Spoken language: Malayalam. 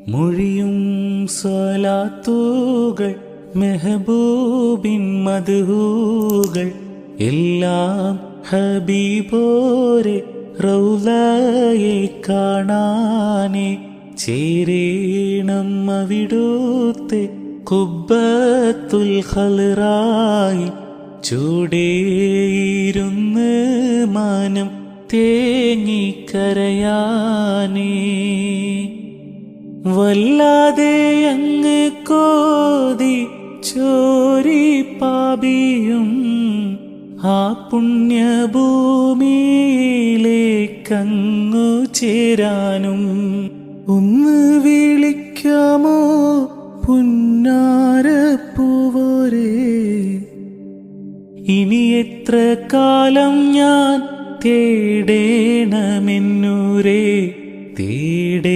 മൊഴിയും സ്വലാത്തുകൾ മെഹബൂബിൻ മദ്ഹൂകൾ എല്ലാം ഹബീബോരെ റൗളയെ കാണാനേ ചേരേണം അവിടുത്തെ ഖുബ്ബത്തുൽ ഖൽറായി ചൂടേയിരുന്ന് മാനം തേങ്ങിക്കരയാനേ വല്ലാതെ അങ്ങ് കോതി ചോരി പാപിയും ആ പുണ്യഭൂമിയിലേക്കങ്ങു ചേരാനും ഒന്ന് വിളിക്കാമോ പുന്നാരപ്പൂവോരേ ഇനി എത്ര കാലം ഞാൻ തേടേണമെന്നൂരേ തേടേണമെന്നൂരേ